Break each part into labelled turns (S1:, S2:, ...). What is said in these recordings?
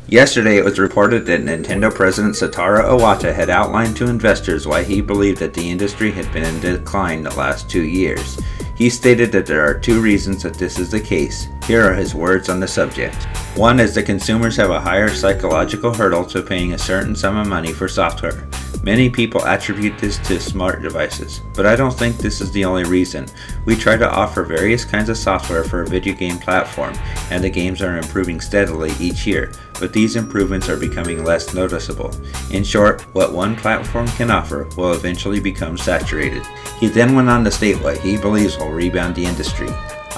S1: Yesterday, it was reported that Nintendo President Satoru Iwata had outlined to investors why he believed that the industry had been in decline the last 2 years. He stated that there are 2 reasons that this is the case. Here are his words on the subject. One is that consumers have a higher psychological hurdle to paying a certain sum of money for software. Many people attribute this to smart devices, but I don't think this is the only reason. We try to offer various kinds of software for a video game platform, and the games are improving steadily each year, but these improvements are becoming less noticeable. In short, what one platform can offer will eventually become saturated. He then went on to state what he believes will rebound the industry.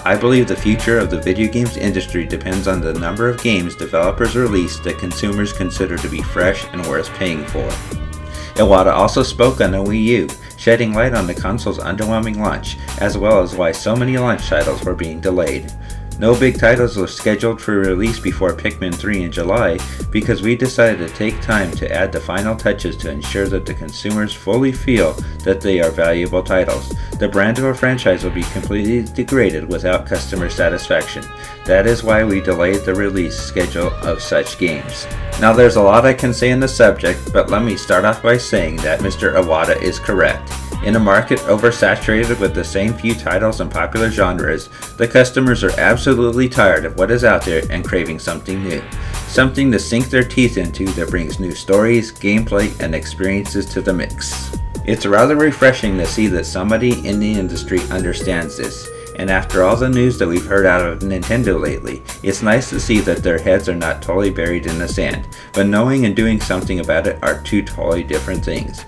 S1: I believe the future of the video games industry depends on the number of games developers release that consumers consider to be fresh and worth paying for. Iwata also spoke on the Wii U, shedding light on the console's underwhelming launch, as well as why so many launch titles were being delayed. No big titles were scheduled for release before Pikmin 3 in July because we decided to take time to add the final touches to ensure that the consumers fully feel that they are valuable titles. The brand of a franchise will be completely degraded without customer satisfaction. That is why we delayed the release schedule of such games. Now there's a lot I can say on the subject, but let me start off by saying that Mr. Iwata is correct. In a market oversaturated with the same few titles and popular genres, the customers are absolutely tired of what is out there and craving something new. Something to sink their teeth into that brings new stories, gameplay, and experiences to the mix. It's rather refreshing to see that somebody in the industry understands this. And after all the news that we've heard out of Nintendo lately, it's nice to see that their heads are not totally buried in the sand, but knowing and doing something about it are 2 totally different things.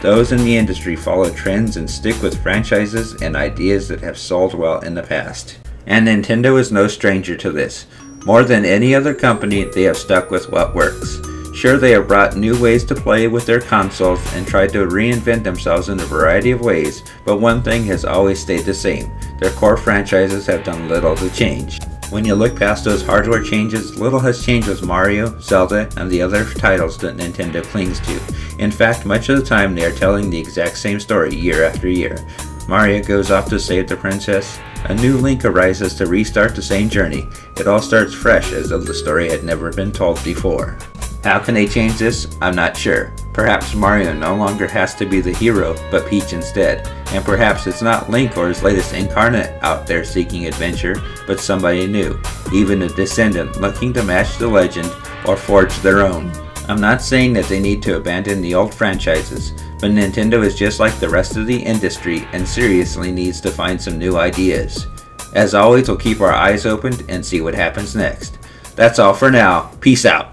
S1: Those in the industry follow trends and stick with franchises and ideas that have sold well in the past. And Nintendo is no stranger to this. More than any other company, they have stuck with what works. Sure, they have brought new ways to play with their consoles and tried to reinvent themselves in a variety of ways, but one thing has always stayed the same. Their core franchises have done little to change. When you look past those hardware changes, little has changed with Mario, Zelda, and the other titles that Nintendo clings to. In fact, much of the time they are telling the exact same story year after year. Mario goes off to save the princess. A new Link arises to restart the same journey. It all starts fresh as though the story had never been told before. How can they change this? I'm not sure. Perhaps Mario no longer has to be the hero, but Peach instead. And perhaps it's not Link or his latest incarnate out there seeking adventure, but somebody new, even a descendant looking to match the legend or forge their own. I'm not saying that they need to abandon the old franchises, but Nintendo is just like the rest of the industry and seriously needs to find some new ideas. As always, we'll keep our eyes open and see what happens next. That's all for now. Peace out.